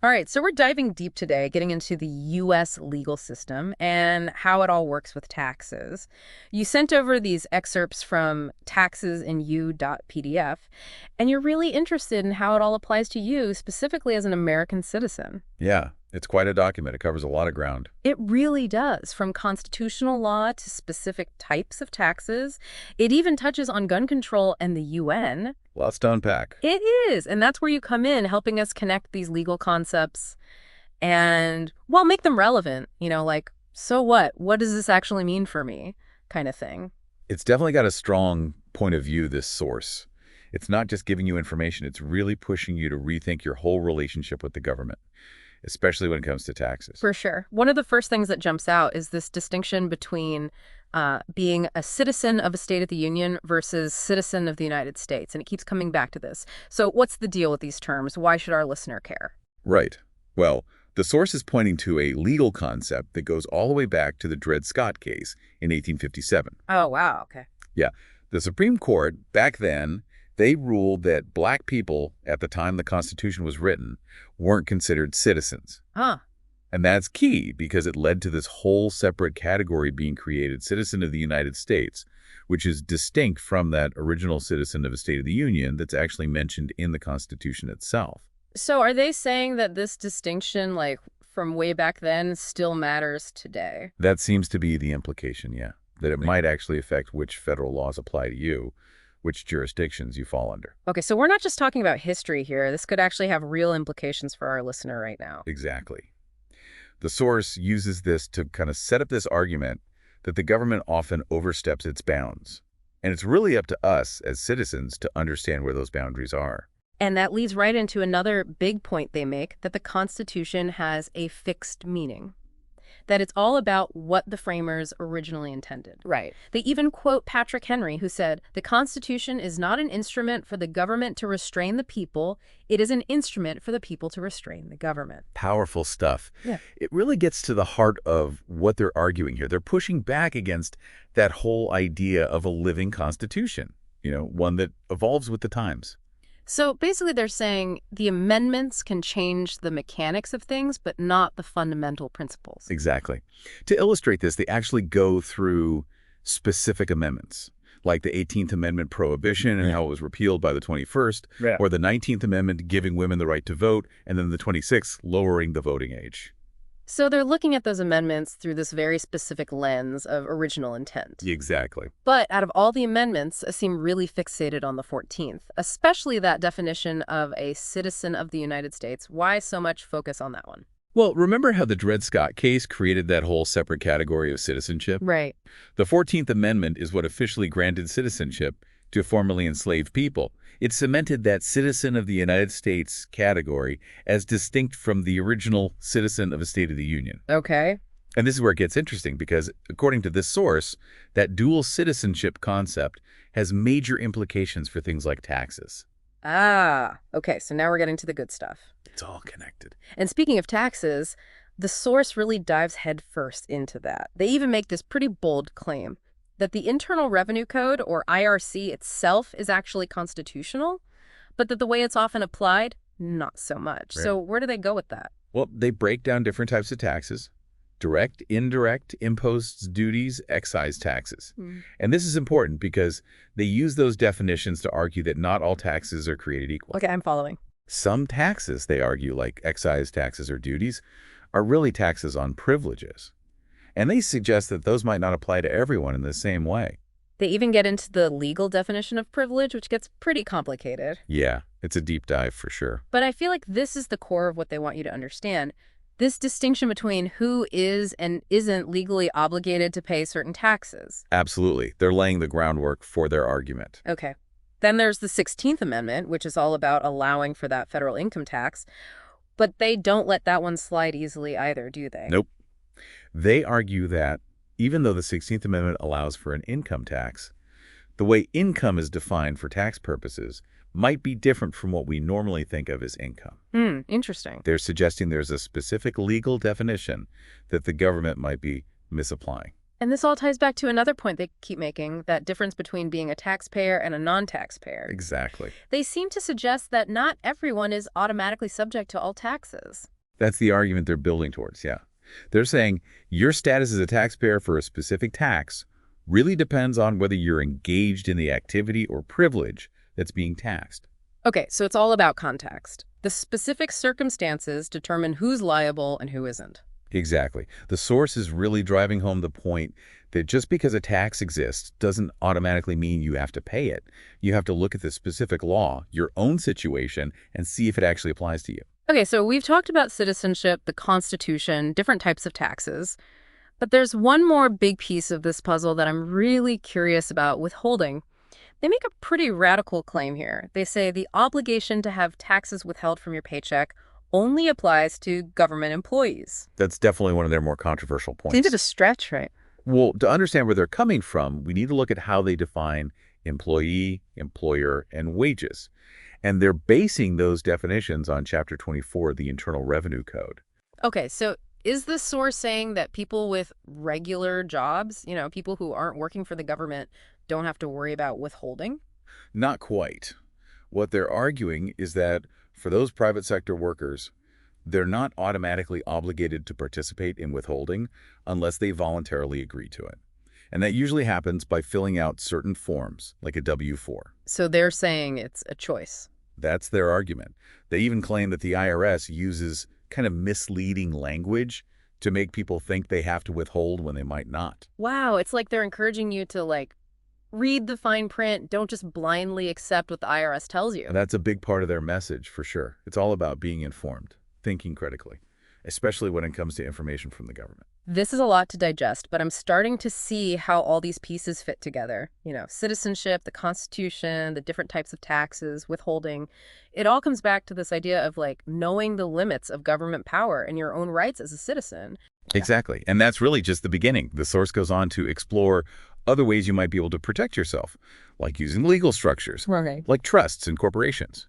All right, so we're diving deep today, getting into the U.S. legal system and how it all works with taxes. You sent over these excerpts from Taxes in You.pdf, and you're really interested in how it all applies to you, specifically as an American citizen. Yeah, it's quite a document. It covers a lot of ground. It really does, from constitutional law to specific types of taxes. It even touches on gun control and the UN. Lots to unpack. It is, and that's where you come in, helping us connect these legal concepts and, well, make them relevant, like, so what? What does this actually mean for me? Kind of thing. It's definitely got a strong point of view, this source. It's not just giving you information, it's really pushing you to rethink your whole relationship with the government, especially when it comes to taxes. For sure. One of the first things that jumps out is this distinction between being a citizen of a state of the union versus citizen of the United States. And it keeps coming back to this. So what's the deal with these terms? Why should our listener care? Right. Well, the source is pointing to a legal concept that goes all the way back to the Dred Scott case in 1857. Oh, wow. Okay. Yeah. The Supreme Court, back then, they ruled that black people, at the time the Constitution was written, weren't considered citizens. Huh. And that's key because it led to this whole separate category being created, citizen of the United States, which is distinct from that original citizen of a State of the Union that's actually mentioned in the Constitution itself. So are they saying that this distinction, like, from way back then still matters today? That seems to be the implication, yeah, that it might actually affect which federal laws apply to you, which jurisdictions you fall under. Okay, so we're not just talking about history here. This could actually have real implications for our listener right now. Exactly. The source uses this to kind of set up this argument that the government often oversteps its bounds. And it's really up to us as citizens to understand where those boundaries are. And that leads right into another big point they make, that the Constitution has a fixed meaning. That it's all about what the framers originally intended. Right. They even quote Patrick Henry, who said, "The Constitution is not an instrument for the government to restrain the people. It is an instrument for the people to restrain the government." Powerful stuff. Yeah. It really gets to the heart of what they're arguing here. They're pushing back against that whole idea of a living constitution, one that evolves with the times. So basically they're saying the amendments can change the mechanics of things, but not the fundamental principles. Exactly. To illustrate this, they actually go through specific amendments, like the 18th Amendment prohibition and how it was repealed by the 21st, or the 19th Amendment giving women the right to vote, and then the 26th lowering the voting age. So they're looking at those amendments through this very specific lens of original intent. Exactly. But out of all the amendments, seem really fixated on the 14th, especially that definition of a citizen of the United States. Why so much focus on that one? Well, remember how the Dred Scott case created that whole separate category of citizenship? Right. The 14th Amendment is what officially granted citizenship to formerly enslaved people. It cemented that citizen of the United States category as distinct from the original citizen of a State of the Union. Okay. And this is where it gets interesting because, according to this source, that dual citizenship concept has major implications for things like taxes. Ah, okay, so now we're getting to the good stuff. It's all connected. And speaking of taxes, the source really dives headfirst into that. They even make this pretty bold claim that the Internal Revenue Code, or IRC itself, is actually constitutional, but that the way it's often applied, not so much. Right. So where do they go with that? Well, they break down different types of taxes: direct, indirect, imposts, duties, excise taxes. And this is important because they use those definitions to argue that not all taxes are created equal. Okay, I'm following. Some taxes, they argue, like excise taxes or duties, are really taxes on privileges. And they suggest that those might not apply to everyone in the same way. They even get into the legal definition of privilege, which gets pretty complicated. Yeah, it's a deep dive for sure. But I feel like this is the core of what they want you to understand. This distinction between who is and isn't legally obligated to pay certain taxes. Absolutely. They're laying the groundwork for their argument. Okay. Then there's the 16th Amendment, which is all about allowing for that federal income tax. But they don't let that one slide easily either, do they? Nope. They argue that even though the 16th Amendment allows for an income tax, the way income is defined for tax purposes might be different from what we normally think of as income. Interesting. They're suggesting there's a specific legal definition that the government might be misapplying. And this all ties back to another point they keep making, that difference between being a taxpayer and a non-taxpayer. Exactly. They seem to suggest that not everyone is automatically subject to all taxes. That's the argument they're building towards, yeah. They're saying your status as a taxpayer for a specific tax really depends on whether you're engaged in the activity or privilege that's being taxed. Okay, so it's all about context. The specific circumstances determine who's liable and who isn't. Exactly. The source is really driving home the point that just because a tax exists doesn't automatically mean you have to pay it. You have to look at the specific law, your own situation, and see if it actually applies to you. Okay, so we've talked about citizenship, the Constitution, different types of taxes. But there's one more big piece of this puzzle that I'm really curious about: withholding. They make a pretty radical claim here. They say the obligation to have taxes withheld from your paycheck only applies to government employees. That's definitely one of their more controversial points. Seems a stretch, right? Well, to understand where they're coming from, we need to look at how they define employee, employer, and wages. And they're basing those definitions on Chapter 24 of the Internal Revenue Code. Okay, so is this source saying that people with regular jobs, people who aren't working for the government, don't have to worry about withholding? Not quite. What they're arguing is that for those private sector workers, they're not automatically obligated to participate in withholding unless they voluntarily agree to it. And that usually happens by filling out certain forms, like a W-4. So they're saying it's a choice. That's their argument. They even claim that the IRS uses kind of misleading language to make people think they have to withhold when they might not. Wow, it's like they're encouraging you to, read the fine print. Don't just blindly accept what the IRS tells you. And that's a big part of their message, for sure. It's all about being informed, thinking critically, especially when it comes to information from the government. This is a lot to digest, but I'm starting to see how all these pieces fit together. Citizenship, the Constitution, the different types of taxes, withholding. It all comes back to this idea of knowing the limits of government power and your own rights as a citizen. Exactly. And that's really just the beginning. The source goes on to explore other ways you might be able to protect yourself, like using legal structures, Right. like trusts and corporations.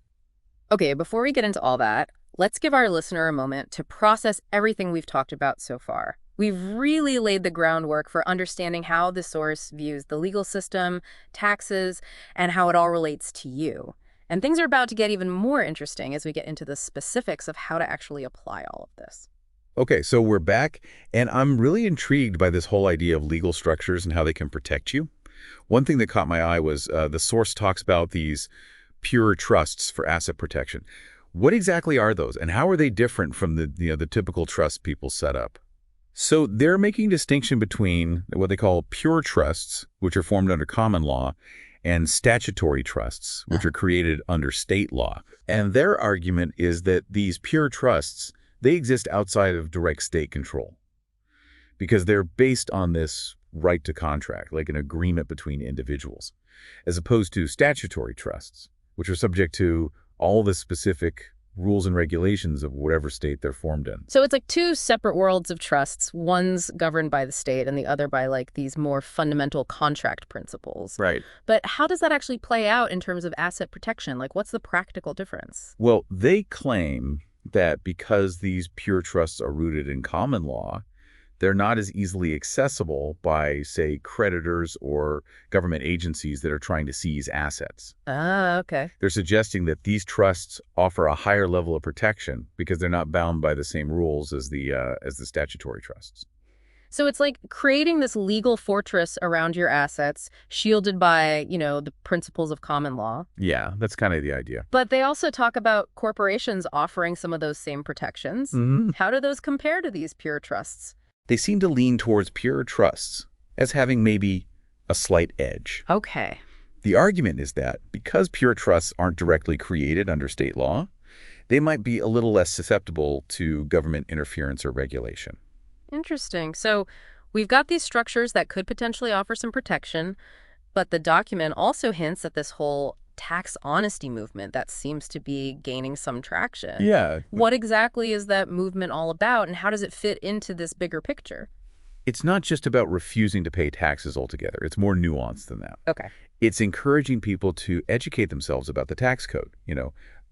Okay, before we get into all that, let's give our listener a moment to process everything we've talked about so far. We've really laid the groundwork for understanding how the source views the legal system, taxes, and how it all relates to you. And things are about to get even more interesting as we get into the specifics of how to actually apply all of this. Okay, so we're back, and I'm really intrigued by this whole idea of legal structures and how they can protect you. One thing that caught my eye was the source talks about these pure trusts for asset protection. What exactly are those, and how are they different from the typical trust people set up? So they're making a distinction between what they call pure trusts, which are formed under common law, and statutory trusts, which are created under state law. And their argument is that these pure trusts, they exist outside of direct state control because they're based on this right to contract, like an agreement between individuals, as opposed to statutory trusts, which are subject to all the specific rules and regulations of whatever state they're formed in. So it's like two separate worlds of trusts. One's governed by the state and the other by these more fundamental contract principles. Right. But how does that actually play out in terms of asset protection? What's the practical difference? Well, they claim that because these pure trusts are rooted in common law, they're not as easily accessible by, say, creditors or government agencies that are trying to seize assets. Ah, okay. They're suggesting that these trusts offer a higher level of protection because they're not bound by the same rules as the statutory trusts. So it's like creating this legal fortress around your assets, shielded by, the principles of common law. Yeah, that's kind of the idea. But they also talk about corporations offering some of those same protections. Mm-hmm. How do those compare to these pure trusts? They seem to lean towards pure trusts as having maybe a slight edge. Okay. The argument is that because pure trusts aren't directly created under state law, they might be a little less susceptible to government interference or regulation. Interesting. So we've got these structures that could potentially offer some protection, but the document also hints at this whole tax honesty movement that seems to be gaining some traction. Yeah. What exactly is that movement all about, and how does it fit into this bigger picture? It's not just about refusing to pay taxes altogether. It's more nuanced than that. Okay. It's encouraging people to educate themselves about the tax code,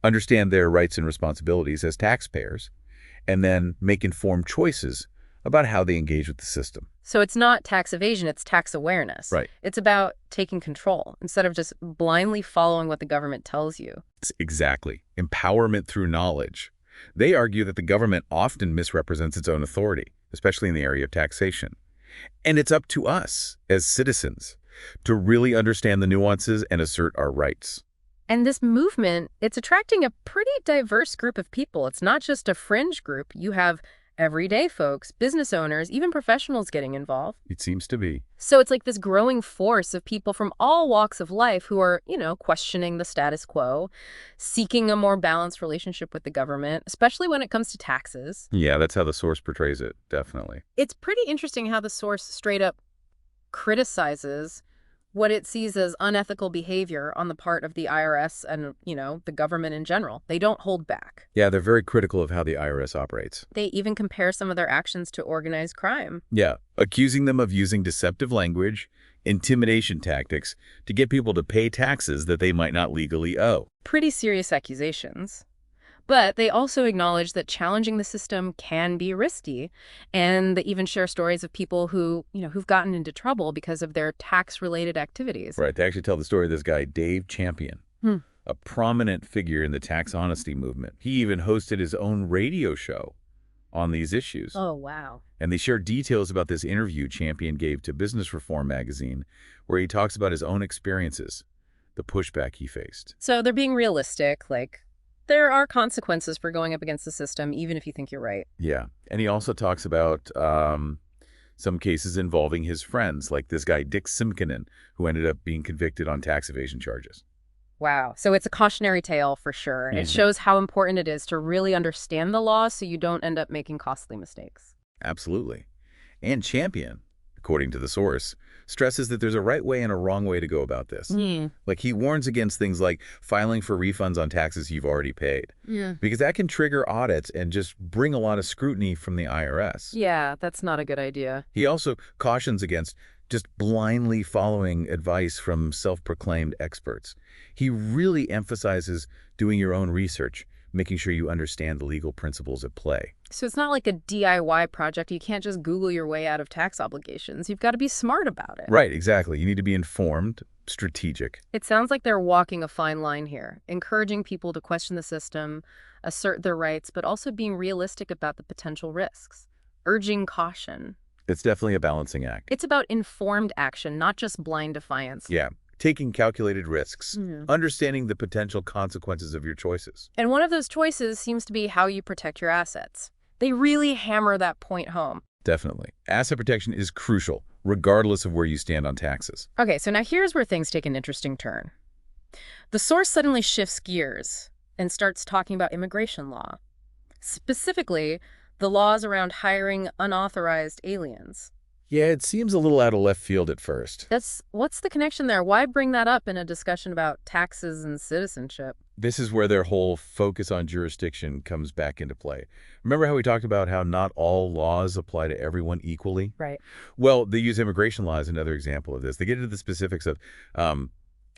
understand their rights and responsibilities as taxpayers, and then make informed choices about how they engage with the system. So it's not tax evasion, it's tax awareness. Right. It's about taking control instead of just blindly following what the government tells you. Exactly. Empowerment through knowledge. They argue that the government often misrepresents its own authority, especially in the area of taxation. And it's up to us, as citizens, to really understand the nuances and assert our rights. And this movement, it's attracting a pretty diverse group of people. It's not just a fringe group. You have everyday folks, business owners, even professionals getting involved. It seems to be. So it's like this growing force of people from all walks of life who are, questioning the status quo, seeking a more balanced relationship with the government, especially when it comes to taxes. Yeah, that's how the source portrays it, definitely. It's pretty interesting how the source straight up criticizes what it sees as unethical behavior on the part of the IRS and, the government in general. They don't hold back. Yeah, they're very critical of how the IRS operates. They even compare some of their actions to organized crime. Yeah, accusing them of using deceptive language, intimidation tactics to get people to pay taxes that they might not legally owe. Pretty serious accusations. But they also acknowledge that challenging the system can be risky, and they even share stories of people who, who've gotten into trouble because of their tax-related activities. Right. They actually tell the story of this guy, Dave Champion, a prominent figure in the tax honesty movement. He even hosted his own radio show on these issues. Oh, wow. And they share details about this interview Champion gave to Business Reform magazine, where he talks about his own experiences, the pushback he faced. So they're being realistic, like, there are consequences for going up against the system, even if you think you're right. Yeah. And he also talks about some cases involving his friends, like this guy, Dick Simkinen, who ended up being convicted on tax evasion charges. Wow. So it's a cautionary tale for sure. It shows how important it is to really understand the law so you don't end up making costly mistakes. Absolutely. And Champion, according to the source, stresses that there's a right way and a wrong way to go about this. Like, he warns against things like filing for refunds on taxes you've already paid. Because that can trigger audits and just bring a lot of scrutiny from the IRS. Yeah, that's not a good idea. He also cautions against just blindly following advice from self-proclaimed experts. He really emphasizes doing your own research, making sure you understand the legal principles at play. So it's not like a DIY project. You can't just Google your way out of tax obligations. You've got to be smart about it. Right, exactly. You need to be informed, strategic. It sounds like they're walking a fine line here, encouraging people to question the system, assert their rights, but also being realistic about the potential risks, urging caution. It's definitely a balancing act. It's about informed action, not just blind defiance. Yeah. Taking calculated risks, understanding the potential consequences of your choices. And one of those choices seems to be how you protect your assets. They really hammer that point home. Definitely. Asset protection is crucial, regardless of where you stand on taxes. Okay, so now here's where things take an interesting turn. The source suddenly shifts gears and starts talking about immigration law. Specifically, the laws around hiring unauthorized aliens. Yeah, it seems a little out of left field at first. What's the connection there? Why bring that up in a discussion about taxes and citizenship? This is where their whole focus on jurisdiction comes back into play. Remember how we talked about how not all laws apply to everyone equally? Right. Well, they use immigration law as another example of this. They get into the specifics of 8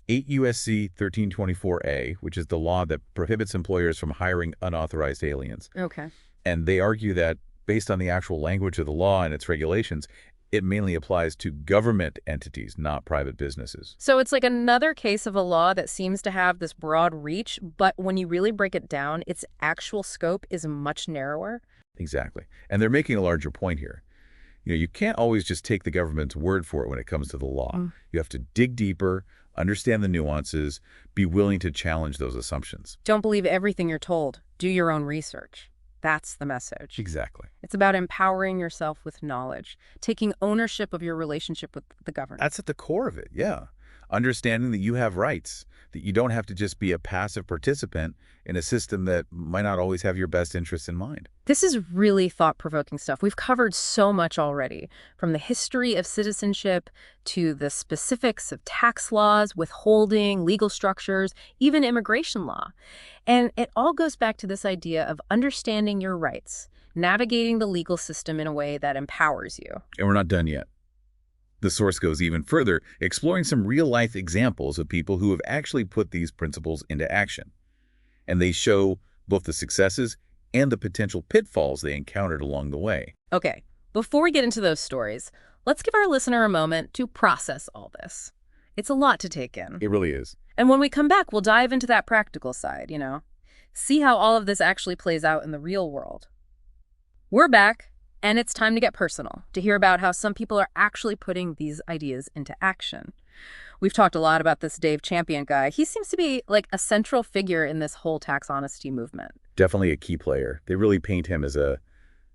U.S.C. 1324A, which is the law that prohibits employers from hiring unauthorized aliens. Okay. And they argue that based on the actual language of the law and its regulations, it mainly applies to government entities, not private businesses. So it's like another case of a law that seems to have this broad reach, but when you really break it down, its actual scope is much narrower. Exactly. And they're making a larger point here. You can't always just take the government's word for it when it comes to the law. You have to dig deeper, understand the nuances, be willing to challenge those assumptions. Don't believe everything you're told. Do your own research. That's the message. Exactly. It's about empowering yourself with knowledge, taking ownership of your relationship with the government. That's at the core of it, yeah. Understanding that you have rights, that you don't have to just be a passive participant in a system that might not always have your best interests in mind. This is really thought-provoking stuff. We've covered so much already, from the history of citizenship to the specifics of tax laws, withholding, legal structures, even immigration law. And it all goes back to this idea of understanding your rights, navigating the legal system in a way that empowers you. And we're not done yet. The source goes even further, exploring some real-life examples of people who have actually put these principles into action. And they show both the successes and the potential pitfalls they encountered along the way. Okay, before we get into those stories, Let's give our listener a moment to process all this. It's a lot to take in. It really is. And when we come back, we'll dive into that practical side, see how all of this actually plays out in the real world. We're back, and it's time to get personal, to hear about how some people are actually putting these ideas into action. We've talked a lot about this Dave Champion guy. He seems to be like a central figure in this whole tax honesty movement. Definitely a key player. They really paint him as a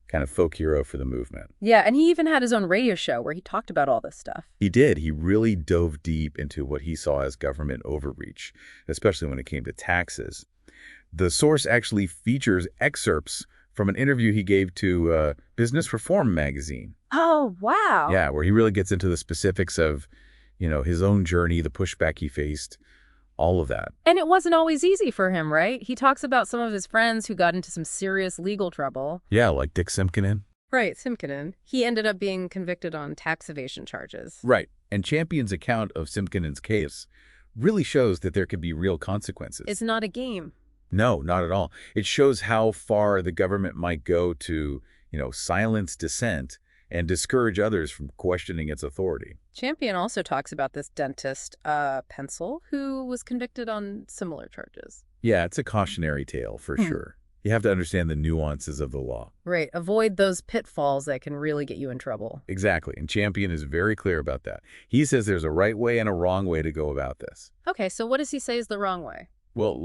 kind of folk hero for the movement. Yeah, and he even had his own radio show where he talked about all this stuff. He did. He really dove deep into what he saw as government overreach, especially when it came to taxes. The source actually features excerpts from an interview he gave to Business Reform magazine. Oh, wow. Yeah, where he really gets into the specifics of, his own journey, the pushback he faced, all of that. And it wasn't always easy for him, right? He talks about some of his friends who got into some serious legal trouble. Yeah, like Dick Simkinen. Right, Simkinen. He ended up being convicted on tax evasion charges. Right. And Champion's account of Simkinen's case really shows that there could be real consequences. It's not a game. No, not at all. It shows how far the government might go to, silence dissent and discourage others from questioning its authority. Champion also talks about this dentist, Pencil, who was convicted on similar charges. Yeah, it's a cautionary tale for sure. You have to understand the nuances of the law. Right. Avoid those pitfalls that can really get you in trouble. Exactly. And Champion is very clear about that. He says there's a right way and a wrong way to go about this. Okay, so what does he say is the wrong way? Well,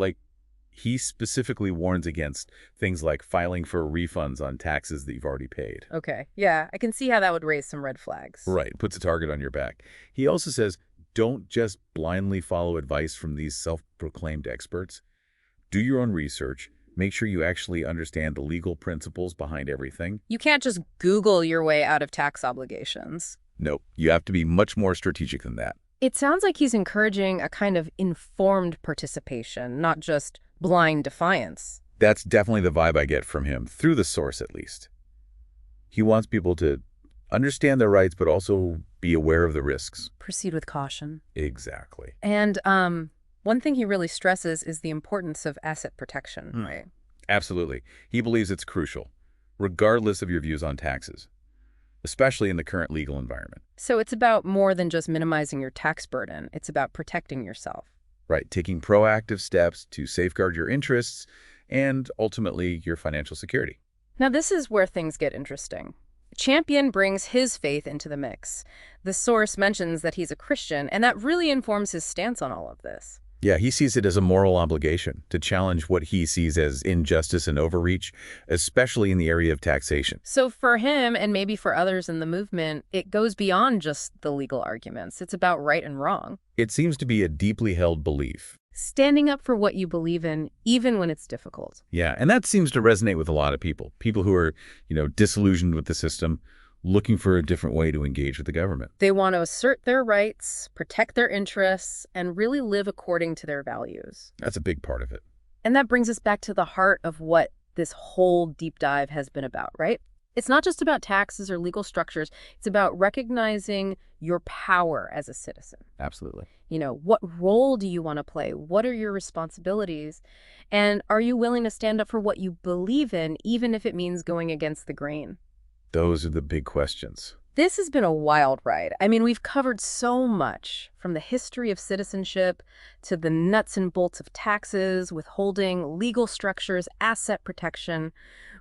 he specifically warns against things like filing for refunds on taxes that you've already paid. Okay, yeah, I can see how that would raise some red flags. Right, puts a target on your back. He also says, don't just blindly follow advice from these self-proclaimed experts. Do your own research. Make sure you actually understand the legal principles behind everything. You can't just Google your way out of tax obligations. No, you have to be much more strategic than that. It sounds like he's encouraging a kind of informed participation, not just blind defiance. That's definitely the vibe I get from him, through the source at least. He wants people to understand their rights, but also be aware of the risks. Proceed with caution. Exactly. And one thing he really stresses is the importance of asset protection, right? Absolutely. He believes it's crucial, regardless of your views on taxes, especially in the current legal environment. So it's about more than just minimizing your tax burden. It's about protecting yourself. Right, taking proactive steps to safeguard your interests and ultimately your financial security. Now, this is where things get interesting. Champion brings his faith into the mix. The source mentions that he's a Christian, and that really informs his stance on all of this. Yeah, he sees it as a moral obligation to challenge what he sees as injustice and overreach, especially in the area of taxation. So for him, and maybe for others in the movement, it goes beyond just the legal arguments. It's about right and wrong. It seems to be a deeply held belief. Standing up for what you believe in, even when it's difficult. Yeah, and that seems to resonate with a lot of people. People who are, disillusioned with the system, looking for a different way to engage with the government. They want to assert their rights, protect their interests, and really live according to their values. That's a big part of it. And that brings us back to the heart of what this whole deep dive has been about, right? It's not just about taxes or legal structures. It's about recognizing your power as a citizen. Absolutely. What role do you want to play? What are your responsibilities? And are you willing to stand up for what you believe in, even if it means going against the grain? Those are the big questions. This has been a wild ride. I mean, we've covered so much, from the history of citizenship to the nuts and bolts of taxes, withholding, legal structures, asset protection.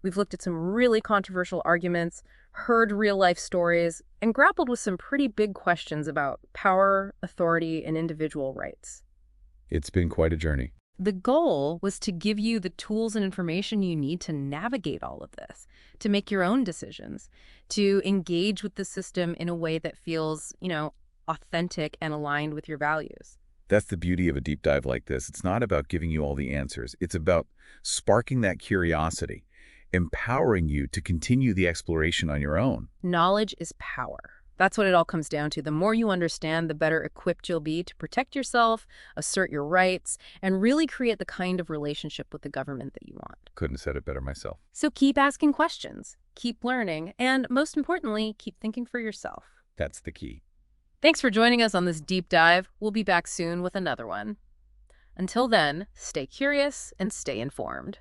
We've looked at some really controversial arguments, heard real-life stories, and grappled with some pretty big questions about power, authority, and individual rights. It's been quite a journey. The goal was to give you the tools and information you need to navigate all of this, to make your own decisions, to engage with the system in a way that feels, authentic and aligned with your values. That's the beauty of a deep dive like this. It's not about giving you all the answers. It's about sparking that curiosity, empowering you to continue the exploration on your own. Knowledge is power. That's what it all comes down to. The more you understand, the better equipped you'll be to protect yourself, assert your rights, and really create the kind of relationship with the government that you want. Couldn't have said it better myself. So keep asking questions, keep learning, and most importantly, keep thinking for yourself. That's the key. Thanks for joining us on this deep dive. We'll be back soon with another one. Until then, stay curious and stay informed.